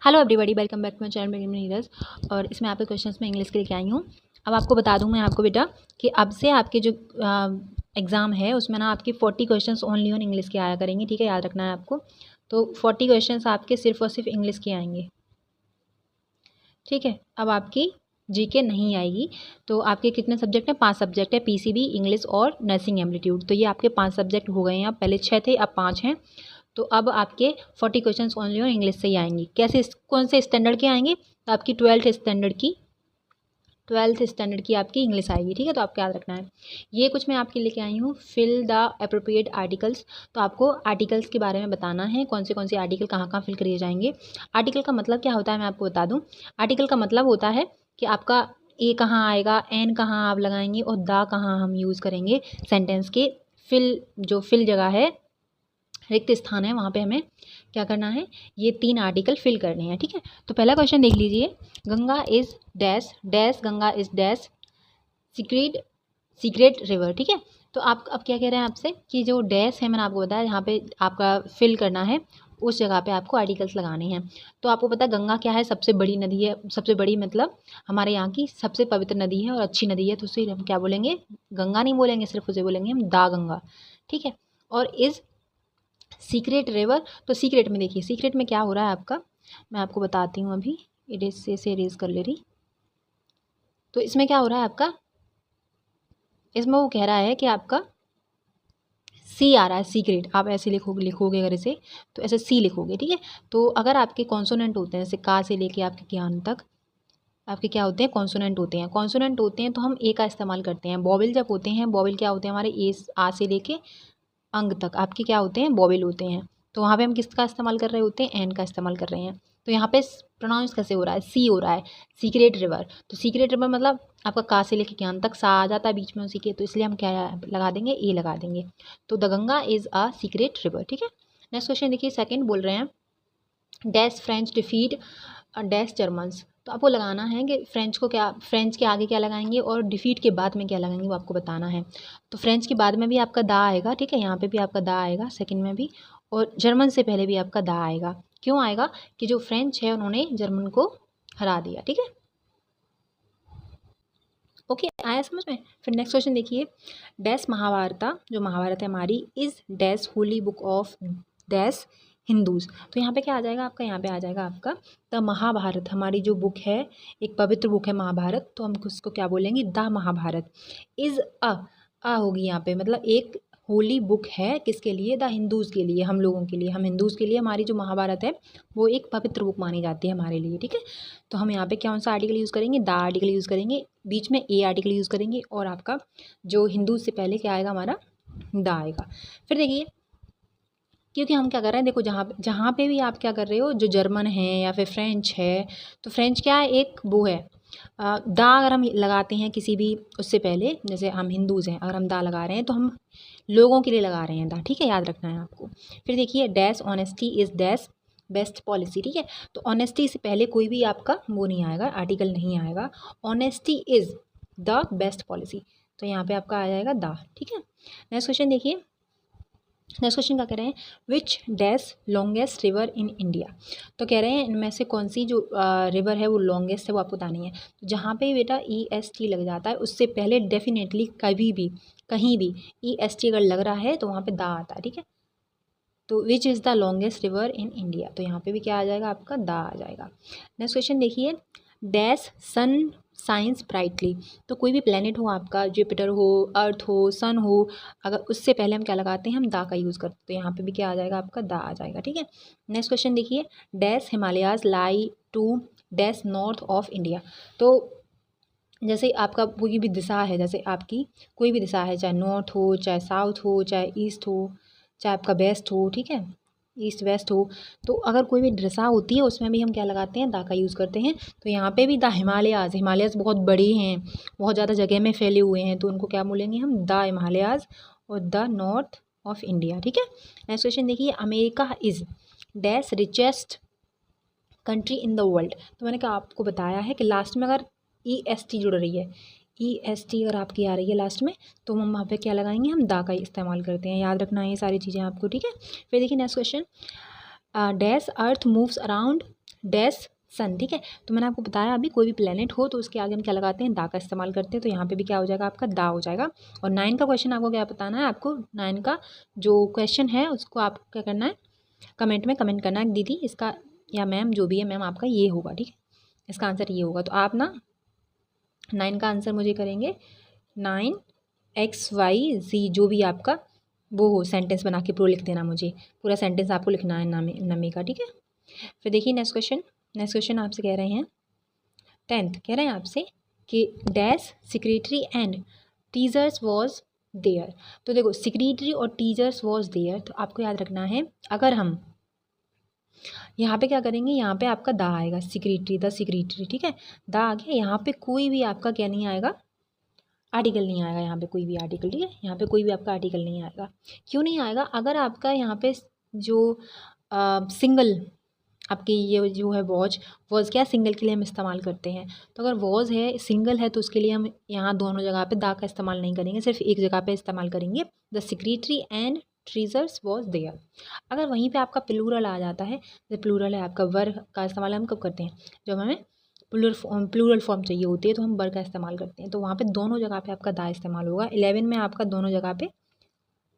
Hello everybody, welcome back to my channel मेरी नीरज। और इसमें आपके क्वेश्चंस में इंग्लिश के लेके आई हूँ। अब आपको बता दूँ मैं आपको बेटा कि अब से आपके जो एग्ज़ाम है उसमें ना आपके 40 क्वेश्चंस ओनली ऑन इंग्लिश के आया करेंगे। ठीक है, याद रखना है आपको। तो 40 क्वेश्चंस आपके सिर्फ और सिर्फ इंग्लिश के आएंगे। ठीक है, अब आपकी जीके नहीं आएगी। तो आपके कितने सब्जेक्ट हैं? 5 सब्जेक्ट है, पीसीबी, इंग्लिश और नर्सिंग एप्टीट्यूड। तो ये आपके 5 सब्जेक्ट हो गए हैं। अब पहले 6 थे, अब 5 हैं। तो अब आपके 40 क्वेश्चंस ओनली और इंग्लिश से ही आएंगे। कैसे, कौन से स्टैंडर्ड के आएंगे? तो आपकी 12th स्टैंडर्ड की आपकी इंग्लिश आएगी। ठीक है, तो आपको याद रखना है। ये कुछ मैं आपके लेके आई हूँ, फिल द अप्रोप्रिएट आर्टिकल्स। तो आपको आर्टिकल्स के बारे में बताना है, कौन से आर्टिकल कहाँ कहाँ फिल किए जाएंगे। आर्टिकल का मतलब क्या होता है मैं आपको बता दूँ। आर्टिकल का मतलब होता है कि आपका ए कहाँ आएगा, एन कहाँ आप लगाएंगे और द कहाँ हम यूज़ करेंगे सेंटेंस के। फिल जगह है, रिक्त स्थान है, वहाँ पे हमें क्या करना है, ये 3 आर्टिकल फिल करने हैं। ठीक है, तो पहला क्वेश्चन देख लीजिए। Ganga is dash dash, Ganga is dash secret river. ठीक है, तो आप अब क्या कह रहे हैं आपसे कि जो डैश है, मैंने आपको बताया यहाँ पे आपका फिल करना है, उस जगह पे आपको आर्टिकल्स लगाने हैं। तो आपको पता है गंगा क्या है? सबसे बड़ी नदी है। सबसे बड़ी मतलब हमारे यहाँ की सबसे पवित्र नदी है और अच्छी नदी है। तो उसे हम क्या बोलेंगे? गंगा नहीं बोलेंगे, सिर्फ उसे बोलेंगे हम दा गंगा। ठीक है, और इज सीक्रेट रिवर। तो सीक्रेट में देखिए, सीक्रेट में क्या हो रहा है आपका, मैं आपको बताती हूँ। अभी इरेज से इरेज कर ले रही। तो इसमें क्या हो रहा है आपका, इसमें वो कह रहा है कि आपका सी आ रहा है, सीक्रेट। आप ऐसे लिखोगे अगर इसे, तो ऐसे सी लिखोगे। ठीक है, तो अगर आपके कॉन्सोनेंट होते हैं, जैसे का से लेके आपके ज्ञान तक आपके क्या होते हैं? कॉन्सोनेंट होते हैं। कॉन्सोनेंट होते हैं तो हम ए का इस्तेमाल करते हैं। बॉबिल जब होते हैं, बॉबिल क्या होते हैं हमारे? ए आ से लेके अंग तक आपके क्या होते हैं? बॉबिल होते हैं। तो वहाँ पे हम किसका इस्तेमाल कर रहे होते हैं? एन का इस्तेमाल कर रहे हैं। तो यहाँ पे प्रोनाउंस कैसे हो रहा है? सी हो रहा है, सीक्रेट रिवर। तो सीक्रेट रिवर मतलब आपका का से लेके ज्ञान तक सा आ जाता है बीच में उसी के, तो इसलिए हम क्या लगा देंगे? ए लगा देंगे। तो the Ganga is a secret river. ठीक है, नेक्स्ट क्वेश्चन देखिए। सेकेंड बोल रहे हैं dash French defeat dash Germans. तो आपको लगाना है कि फ्रेंच के आगे क्या लगाएंगे और डिफीट के बाद में क्या लगाएंगे, वो आपको बताना है। तो फ्रेंच के बाद में भी आपका दा आएगा। ठीक है, यहाँ पे भी आपका दा आएगा सेकंड में भी, और जर्मन से पहले भी आपका दा आएगा। क्यों आएगा? कि जो फ्रेंच है उन्होंने जर्मन को हरा दिया। ठीक है, ओके, आया समझ में। फिर नेक्स्ट क्वेश्चन देखिए। डैश महाभारता, जो महाभारत है हमारी, is dash Holi book of dash Hindus. तो यहाँ पे क्या आ जाएगा आपका? यहाँ पे आ जाएगा आपका द महाभारत। हमारी जो बुक है, एक पवित्र बुक है महाभारत, तो हम उसको क्या बोलेंगे? द महाभारत। इज अ होगी यहाँ पे, मतलब एक होली बुक है किसके लिए? द हिंदूज़ के लिए, हम लोगों के लिए, हम हिंदूज़ के लिए हमारी जो महाभारत है वो एक पवित्र बुक मानी जाती है हमारे लिए। ठीक है, तो हम यहाँ पे कौन सा आर्टिकल यूज़ करेंगे? द आर्टिकल यूज़ करेंगे, बीच में ए आर्टिकल यूज़ करेंगे, और आपका जो हिंदू से पहले क्या आएगा? हमारा द आएगा। फिर देखिए, क्योंकि हम क्या कर रहे हैं, देखो जहाँ जहाँ पे भी आप क्या कर रहे हो, जो जर्मन है या फिर फ्रेंच है, तो फ्रेंच क्या है? एक वो है दा। अगर हम लगाते हैं किसी भी उससे पहले, जैसे हम हिंदूज़ हैं, अगर हम दा लगा रहे हैं तो हम लोगों के लिए लगा रहे हैं दा। ठीक है, याद रखना है आपको। फिर देखिए dash honesty is dash best policy. ठीक है, तो ऑनेस्टी से पहले कोई भी आपका वो नहीं आएगा, आर्टिकल नहीं आएगा। Honesty is the best policy, तो यहाँ पे आपका आ जाएगा दा। ठीक है, नेक्स्ट क्वेश्चन देखिए। नेक्स्ट क्वेश्चन क्या कह रहे हैं? Which dash longest river in India. तो कह रहे हैं इनमें से कौन सी जो रिवर है वो लॉन्गेस्ट है, वो आपको बतानी है। तो जहाँ पे बेटा EST लग जाता है, उससे पहले डेफिनेटली कभी भी कहीं भी EST अगर लग रहा है तो वहाँ पे दा आता है। ठीक है, तो which is the longest river in India, तो यहाँ पे भी क्या आ जाएगा? आपका दा आ जाएगा। नेक्स्ट क्वेश्चन देखिए। डैश सन साइंस ब्राइटली। तो कोई भी प्लेनेट हो आपका, जुपिटर हो, अर्थ हो, सन हो, अगर उससे पहले हम क्या लगाते हैं? हम दा का यूज़ करते हैं। तो यहाँ पे भी क्या आ जाएगा? आपका दा आ जाएगा। ठीक है, नेक्स्ट क्वेश्चन देखिए। Dash Himalayas lie to dash north of India. तो जैसे आपका कोई भी दिशा है, जैसे आपकी कोई भी दिशा है, चाहे नॉर्थ हो, चाहे साउथ हो, चाहे ईस्ट हो, चाहे आपका वेस्ट हो। ठीक है, ईस्ट वेस्ट हो, तो अगर कोई भी दिशा होती है उसमें भी हम क्या लगाते हैं? दा का यूज़ करते हैं। तो यहाँ पे भी द हिमालयाज़, हिमालयाज़ बहुत बड़े हैं, बहुत ज़्यादा जगह में फैले हुए हैं, तो उनको क्या बोलेंगे हम? द हिमालयाज़ और द नॉर्थ ऑफ इंडिया। ठीक है, नेक्स्ट क्वेश्चन देखिए। America is dash richest country in the world. तो मैंने कहा आपको बताया है कि लास्ट में अगर EST जुड़ रही है, EST अगर आपकी आ रही है लास्ट में, तो हम वहाँ पे क्या लगाएंगे? हम दा का इस्तेमाल करते हैं। याद रखना है ये सारी चीज़ें आपको। ठीक है, फिर देखिए next question. Dash earth moves around dash sun, ठीक है। तो मैंने आपको बताया अभी कोई भी प्लेनेट हो तो उसके आगे हम क्या लगाते हैं, दा का इस्तेमाल करते हैं। तो यहाँ पे भी क्या हो जाएगा आपका दा हो जाएगा। और 9 का क्वेश्चन आपको क्या बताना है, आपको 9 का जो क्वेश्चन है उसको आप क्या करना है, कमेंट में कमेंट करना है दीदी इसका या मैम जो भी है मैम आपका ये होगा, ठीक है, इसका आंसर ये होगा। तो आप ना 9 का आंसर मुझे करेंगे 9XYZ जो भी आपका वो हो, सेंटेंस बना के प्रो लिख देना, मुझे पूरा सेंटेंस आपको लिखना है नमी का, ठीक है। फिर देखिए नेक्स्ट क्वेश्चन आपसे कह रहे हैं 10th कह रहे हैं आपसे कि dash secretary and teachers was there. तो देखो सेक्रेटरी और टीचर्स वॉज देयर, तो आपको याद रखना है अगर हम यहाँ पे क्या करेंगे, यहाँ पे आपका दा आएगा, सेक्रेटरी द सेक्रेटरी, ठीक है, दा आ गया। यहाँ पे कोई भी आपका क्या नहीं आएगा, आर्टिकल नहीं आएगा, यहाँ पे कोई भी आर्टिकल, ठीक है, यहाँ पे कोई भी आपका आर्टिकल नहीं आएगा। क्यों नहीं आएगा, अगर आपका यहाँ पे जो सिंगल आपकी ये जो है वॉज क्या सिंगल के लिए हम इस्तेमाल करते हैं। तो अगर वॉज है सिंगल है तो उसके लिए हम यहाँ दोनों जगह पे दा का इस्तेमाल नहीं करेंगे, सिर्फ एक जगह पे इस्तेमाल करेंगे, the secretary and treasurers was there. अगर वहीं पे आपका प्लूरल आ जाता है, जब प्लूरल है आपका वर का इस्तेमाल हम कब करते हैं, जब हमें प्लूरल फॉर्म चाहिए होती है तो हम वर का इस्तेमाल करते हैं। तो वहाँ पे दोनों जगह पे आपका दा इस्तेमाल होगा। 11 में आपका दोनों जगह पे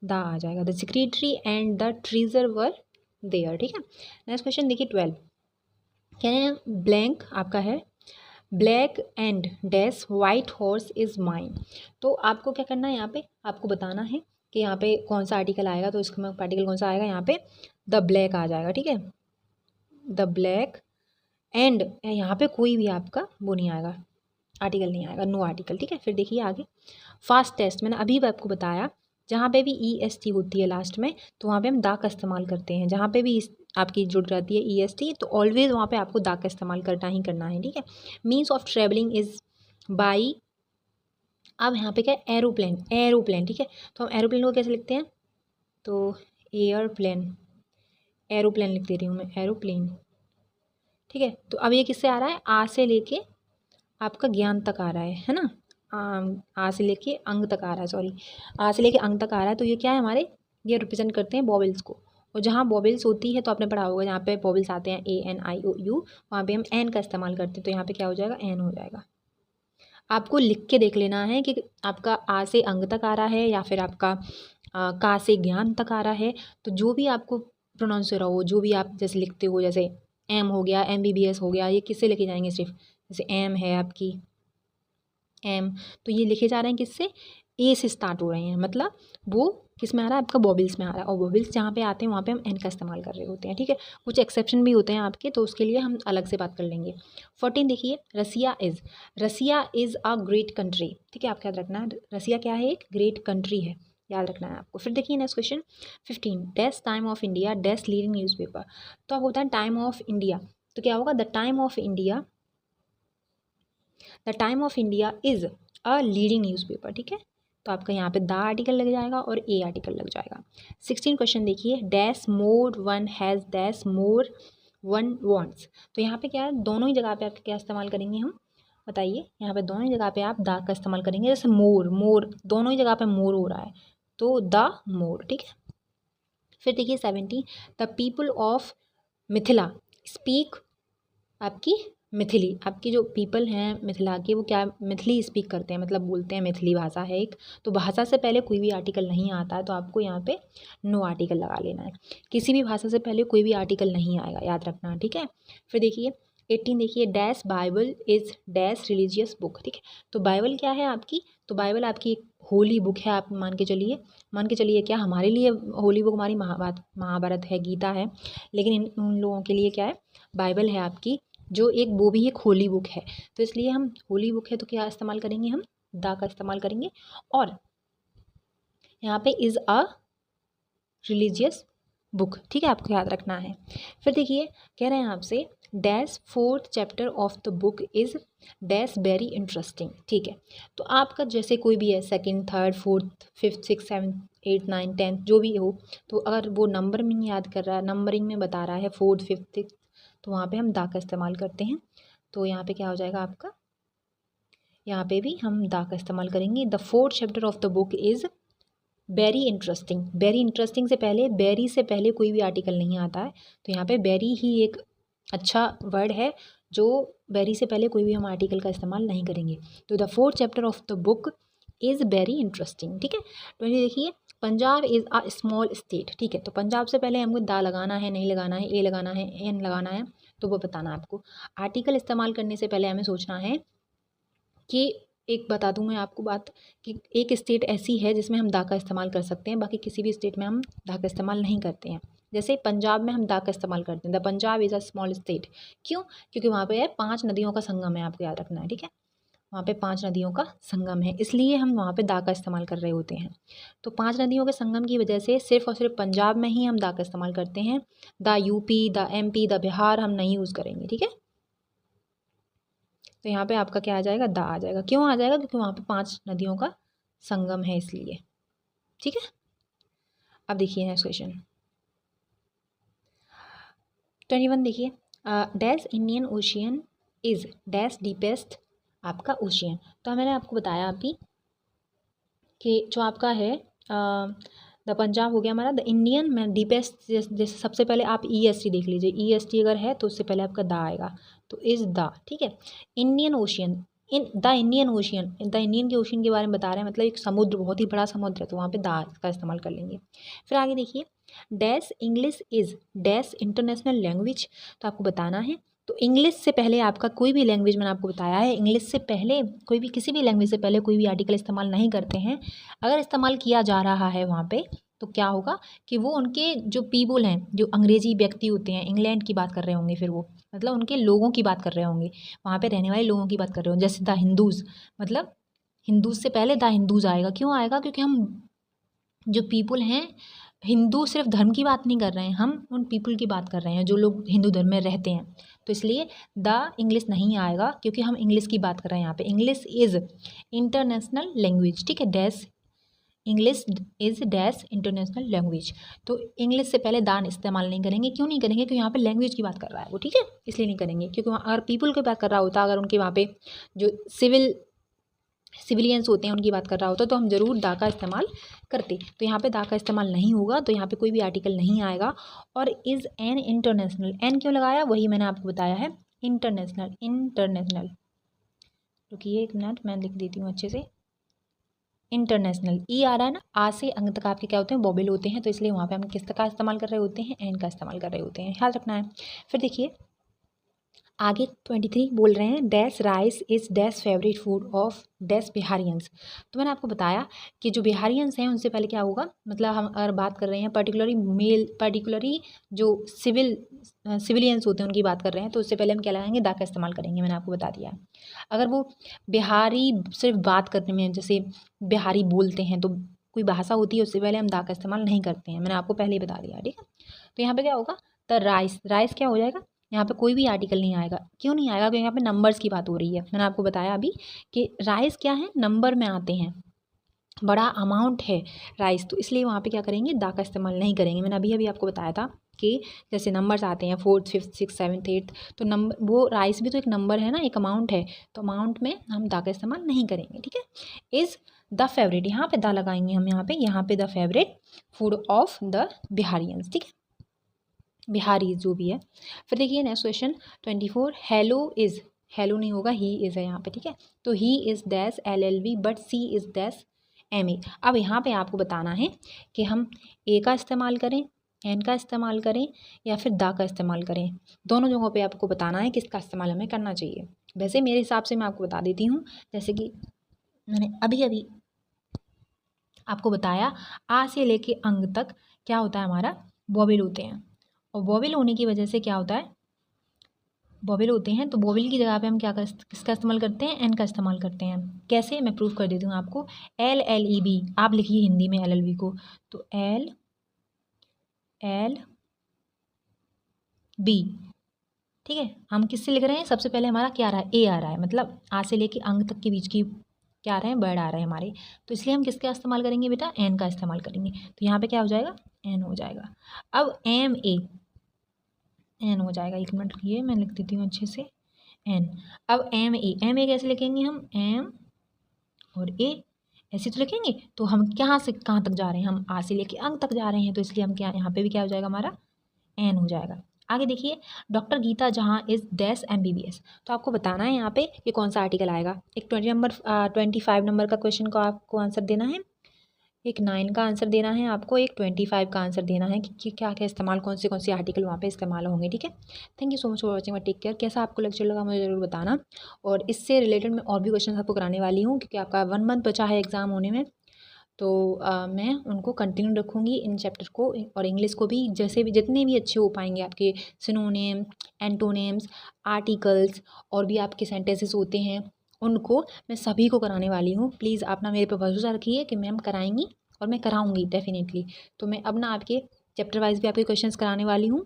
दा आ जाएगा, the secretary and the treasurer were there, ठीक है। नेक्स्ट क्वेश्चन देखिए 12 कह रहे हैं ब्लैंक आपका है black and dash white horse is mine. तो आपको क्या करना है, यहाँ पे आपको बताना है कि यहाँ पे कौन सा आर्टिकल आएगा। तो इसमें आर्टिकल कौन सा आएगा, यहाँ पे द ब्लैक आ जाएगा, ठीक है, द ब्लैक एंड यहाँ पे कोई भी आपका वो नहीं आएगा, आर्टिकल नहीं आएगा, नो आर्टिकल, ठीक है। फिर देखिए आगे फास्टेस्ट, मैंने अभी भी आपको बताया जहाँ पे भी EST होती है लास्ट में तो वहाँ पे हम दा का इस्तेमाल करते हैं। जहाँ पे भी आपकी जुड़ जाती है EST तो ऑलवेज वहाँ पे आपको दा का इस्तेमाल करना ही करना है, ठीक है। Means of travelling is by, अब यहाँ पे क्या है, एरोप्लेन, ठीक है। तो हम एरोप्लेन को कैसे लिखते हैं, तो एरोप्लेन लिख दे रही हूँ मैं, एरोप्लेन, ठीक है। तो अब ये किससे आ रहा है, आ से लेके आपका ज्ञान तक आ रहा है ना, आ से लेके अंग तक आ रहा है, सॉरी आ से लेके अंग तक आ रहा है। तो ये क्या है हमारे, ये रिप्रेजेंट करते हैं बॉबल्स को। और जहाँ बॉबल्स होती है तो आपने पढ़ा होगा जहाँ पे बॉबल्स आते हैं ANIOU वहाँ पे हम एन का इस्तेमाल करते हैं। तो यहाँ पे क्या हो जाएगा, एन हो जाएगा। आपको लिख के देख लेना है कि आपका आ से अंग तक आ रहा है या फिर आपका का से ज्ञान तक आ रहा है। तो जो भी आपको प्रोनाउंस हो रहा हो, जो भी आप जैसे लिखते हो, जैसे एम हो गया, MBBS हो गया, ये किससे लेके जाएंगे, सिर्फ जैसे एम है आपकी एम, तो ये लिखे जा रहे हैं किससे, ए से स्टार्ट हो रहे हैं, मतलब वो किस में आ रहा है, आपका बॉबल्स में आ रहा है। और बॉबल्स जहाँ पे आते हैं वहाँ पे हम एन का इस्तेमाल कर रहे होते हैं, ठीक है। कुछ एक्सेप्शन भी होते हैं आपके, तो उसके लिए हम अलग से बात कर लेंगे। 14 देखिए रसिया इज़ अ ग्रेट कंट्री, ठीक है, आपको याद रखना है रसिया क्या है, एक ग्रेट कंट्री है, याद रखना है आपको। फिर देखिए next question 15 dash time of India dash leading newspaper. तो अब होता है टाइम ऑफ इंडिया, तो क्या होगा, the time of India is a leading newspaper, ठीक है। तो आपका यहाँ पे द आर्टिकल लग जाएगा और ए आर्टिकल लग जाएगा। 16 क्वेश्चन देखिए dash more one has dash more one wants. तो यहाँ पे क्या है, दोनों ही जगह पे आप क्या इस्तेमाल करेंगे हम, बताइए। यहाँ पे दोनों ही जगह पे आप द का इस्तेमाल करेंगे, जैसे मोर दोनों ही जगह पे मोर हो रहा है तो द मोर, ठीक है। फिर देखिए 17 the people of Mithila speak आपकी मिथिली, आपकी जो पीपल हैं मिथिला के वो क्या मिथिली स्पीक करते हैं, मतलब बोलते हैं, मिथिली भाषा है एक। तो भाषा से पहले कोई भी आर्टिकल नहीं आता है तो आपको यहाँ पे नो आर्टिकल लगा लेना है। किसी भी भाषा से पहले कोई भी आर्टिकल नहीं आएगा, याद रखना, ठीक है। फिर देखिए 18 देखिए dash Bible is dash religious book, ठीक है। तो बाइबल क्या है आपकी, तो बाइबल आपकी एक होली बुक है, आप मान के चलिए क्या हमारे लिए होली बुक हमारी महाभारत है, गीता है, लेकिन उन लोगों के लिए क्या है, बाइबल है आपकी जो एक वो भी एक होली बुक है। तो इसलिए हम होली बुक है तो क्या इस्तेमाल करेंगे, हम द का इस्तेमाल करेंगे। और यहाँ पे इज़ अ रिलीजियस बुक, ठीक है, आपको याद रखना है। फिर देखिए कह रहे हैं आपसे dash 4th chapter of the book is dash very interesting, ठीक है। तो आपका जैसे कोई भी है 2nd 3rd 4th 5th 6th 7th 8th 9th 10th जो भी हो, तो अगर वो नंबर में याद कर रहा है, नंबरिंग में बता रहा है 4th 5th 6th, तो वहाँ पे हम दा का इस्तेमाल करते हैं। तो यहाँ पे क्या हो जाएगा आपका, यहाँ पे भी हम दा का इस्तेमाल करेंगे। The 4th chapter of the book is very interesting से पहले कोई भी आर्टिकल नहीं आता है, तो यहाँ पे वेरी ही एक अच्छा वर्ड है जो वेरी से पहले कोई भी हम आर्टिकल का इस्तेमाल नहीं करेंगे। तो the 4th chapter of the book is very interesting. ठीक है, 20 देखिए, Punjab is a small state. ठीक है, तो पंजाब से पहले हमको दा लगाना है, नहीं लगाना है, ए लगाना है, एन लगाना है, तो वो बताना है आपको। आर्टिकल इस्तेमाल करने से पहले हमें सोचना है कि एक बता दूं मैं आपको बात कि एक स्टेट ऐसी है जिसमें हम दा का इस्तेमाल कर सकते हैं, बाकी किसी भी स्टेट में हम दा का इस्तेमाल नहीं करते हैं। जैसे पंजाब में हम दा का इस्तेमाल करते हैं, the Punjab is a small state. क्यों? क्योंकि वहाँ पे है 5 नदियों का संगम है, आपको याद रखना है। ठीक है, वहाँ पे 5 नदियों का संगम है, इसलिए हम वहाँ पे दा का इस्तेमाल कर रहे होते हैं। तो 5 नदियों के संगम की वजह से सिर्फ और सिर्फ पंजाब में ही हम दा का इस्तेमाल करते हैं। The UP, the MP, the Bihar हम नहीं यूज़ करेंगे। ठीक है, तो यहाँ पे आपका क्या आ जाएगा? दा आ जाएगा। क्यों आ जाएगा? क्योंकि वहाँ पे 5 नदियों का संगम है, इसलिए। ठीक है, अब देखिए नेक्स्ट क्वेश्चन 21 देखिए, dash Indian ocean is dash deepest आपका ओशियन। तो मैंने आपको बताया अभी कि जो आपका है द पंजाब हो गया हमारा, द इंडियन में डीपेस्ट, जैसे सबसे पहले आप EST देख लीजिए, EST अगर है तो उससे पहले आपका दा आएगा, तो इज़ द। ठीक है, Indian ocean, in the Indian ocean, the Indian के ओशियन के बारे में बता रहे हैं, मतलब एक समुद्र, बहुत ही बड़ा समुद्र है, तो वहाँ पे दा का इस्तेमाल कर लेंगे। फिर आगे देखिए, dash English is dash international language. तो आपको बताना है, तो इंग्लिश से पहले आपका कोई भी लैंग्वेज, मैंने आपको बताया है, इंग्लिश से पहले कोई भी, किसी भी लैंग्वेज से पहले कोई भी आर्टिकल इस्तेमाल नहीं करते हैं। अगर इस्तेमाल किया जा रहा है वहाँ पे, तो क्या होगा कि वो उनके जो पीपल हैं, जो अंग्रेजी व्यक्ति होते हैं, इंग्लैंड की बात कर रहे होंगे, फिर वो मतलब उनके लोगों की बात कर रहे होंगे, वहाँ पे रहने वाले लोगों की बात कर रहे होंगे। जैसे द हिंदूज़, मतलब हिंदूज़ से पहले द हिंदूज़ आएगा। क्यों आएगा? क्योंकि हम जो पीपल हैं, हिंदू सिर्फ धर्म की बात नहीं कर रहे हैं, हम उन पीपल की बात कर रहे हैं जो लोग हिंदू धर्म में रहते हैं। तो इसलिए द इंग्लिश नहीं आएगा, क्योंकि हम इंग्लिश की बात कर रहे हैं यहाँ पे। English is international language. ठीक है, dash English is dash international language. तो इंग्लिश से पहले दान इस्तेमाल नहीं करेंगे। क्यों नहीं करेंगे? क्योंकि यहाँ पे लैंग्वेज की बात कर रहा है वो। ठीक है, इसलिए नहीं करेंगे, क्योंकि वहाँ अगर पीपल की बात कर रहा होता, अगर उनके वहाँ पे जो सिविलियंस होते हैं उनकी बात कर रहा होता, तो हम ज़रूर दा का इस्तेमाल करते। तो यहाँ पे दा का इस्तेमाल नहीं होगा, तो यहाँ पे कोई भी आर्टिकल नहीं आएगा। और इज़ एन इंटरनेशनल, एन क्यों लगाया? वही मैंने आपको बताया है, इंटरनेशनल। इंटरनेशनल, रुकिए एक मिनट, मैं लिख देती हूँ अच्छे से। इंटरनेशनल, ई आ रहा है ना, आ से अंग तक आपके क्या होते हैं? वोवेल होते हैं, तो इसलिए वहाँ पे हम किस का इस्तेमाल कर रहे होते हैं? एन का इस्तेमाल कर रहे होते हैं, ख्याल रखना है। फिर देखिए आगे 23 बोल रहे हैं, dash rice is dash favourite food of dash Biharians. तो मैंने आपको बताया कि जो बिहारियंस हैं उनसे पहले क्या होगा, मतलब हम अगर बात कर रहे हैं पर्टिकुलरली जो सिविलियंस होते हैं उनकी बात कर रहे हैं, तो उससे पहले हम क्या लगाएंगे? दा का इस्तेमाल करेंगे, मैंने आपको बता दिया। अगर वो बिहारी सिर्फ बात करने में, जैसे बिहारी बोलते हैं, तो कोई भाषा होती है, उससे पहले हम दा का इस्तेमाल नहीं करते हैं, मैंने आपको पहले ही बता दिया। ठीक है, तो यहाँ पे क्या होगा? द राइस, राइस क्या हो जाएगा? यहाँ पे कोई भी आर्टिकल नहीं आएगा। क्यों नहीं आएगा? क्योंकि यहाँ पे नंबर्स की बात हो रही है। मैंने आपको बताया अभी कि राइस क्या है? नंबर में आते हैं, बड़ा अमाउंट है राइस, तो इसलिए वहाँ पे क्या करेंगे? दा का इस्तेमाल नहीं करेंगे। मैंने अभी अभी आपको बताया था कि जैसे नंबर्स आते हैं 4th 5th 6th 7th 8th, तो नंबर, वो राइस भी तो एक नंबर है ना, एक अमाउंट है, तो अमाउंट में हम दा का इस्तेमाल नहीं करेंगे। ठीक है, इज़ द फेवरेट, यहाँ पे दा लगाएंगे हम, यहाँ पे the favourite food of the Biharians. ठीक है, बिहारी जो भी है। फिर देखिए next question 24, hello is, hello नहीं होगा, ही इज़ है यहाँ पे। ठीक है, तो he is dash LLB but she is dash MA। अब यहाँ पे आपको बताना है कि हम ए का इस्तेमाल करें, एन का इस्तेमाल करें, या फिर दा का इस्तेमाल करें। दोनों जगहों पे आपको बताना है किसका इस्तेमाल हमें करना चाहिए। वैसे मेरे हिसाब से मैं आपको बता देती हूँ, जैसे कि मैंने अभी अभी आपको बताया, आ से लेके अंग तक क्या होता है हमारा? वोवेल होते हैं, और वोवेल होने की वजह से क्या होता है? वोवेल होते हैं, तो वोवेल की जगह पे हम क्या किसका इस्तेमाल करते हैं? एन का इस्तेमाल करते हैं। कैसे? मैं प्रूफ कर देती हूँ आपको। LLEB, आप लिखिए हिंदी में LLB को, तो LLB। ठीक है, हम किससे लिख रहे हैं? सबसे पहले हमारा क्या आ रहा है? ए आ रहा है, मतलब आ से लेके अंग तक के बीच की क्या आ रहे हैं? वर्ड आ रहे हैं हमारे, तो इसलिए हम किसका इस्तेमाल करेंगे बेटा? एन का इस्तेमाल करेंगे। तो यहाँ पे क्या हो जाएगा? एन हो जाएगा। अब MA, एन हो जाएगा। एक मिनट रुकिए, मैं लिख देती हूँ अच्छे से, एन। अब MA कैसे लिखेंगे हम? एम और ए, ऐसे तो लिखेंगे। तो हम कहाँ से कहाँ तक जा रहे हैं? हम आ से लेके अंग तक जा रहे हैं, तो इसलिए हम क्या, यहाँ पे भी क्या हो जाएगा हमारा? एन हो जाएगा। आगे देखिए, डॉक्टर गीता जहाँ इज़ डैश MBBS। तो आपको बताना है यहाँ पे कि कौन सा आर्टिकल आएगा। एक 25 नंबर का क्वेश्चन को आपको आंसर देना है, एक 9 का आंसर देना है आपको, एक 25 का आंसर देना है कि क्या क्या इस्तेमाल, कौन से आर्टिकल वहाँ पे इस्तेमाल होंगे। ठीक है, thank you so much for watching my take care. कैसा आपको लेक्चर लगा मुझे ज़रूर बताना, और इससे रिलेटेड मैं और भी क्वेश्चन आपको कराने वाली हूँ, क्योंकि आपका 1 मंथ बचा है एग्ज़ाम होने में। तो मैं उनको कंटिन्यू रखूँगी इन चैप्टर को, और इंग्लिश को भी, जैसे भी जितने भी अच्छे हो पाएंगे आपके सिनोनिम, एंटोनिम्स, आर्टिकल्स, और भी आपके सेंटेंसेस होते हैं, उनको मैं सभी को कराने वाली हूँ। प्लीज़ आप ना मेरे पे भरोसा रखिए कि मैम कराएंगी, और मैं कराऊंगी डेफिनेटली। तो मैं अब ना आपके चैप्टर वाइज भी आपके क्वेश्चंस कराने वाली हूँ,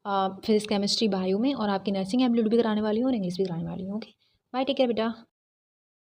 फिजिक्स, केमिस्ट्री, बायो में, और आपकी नर्सिंग एप्टीट्यूड भी कराने वाली हूँ, और इंग्लिश भी कराने वाली हूँ। ओके, बाय, टेक केयर बेटा।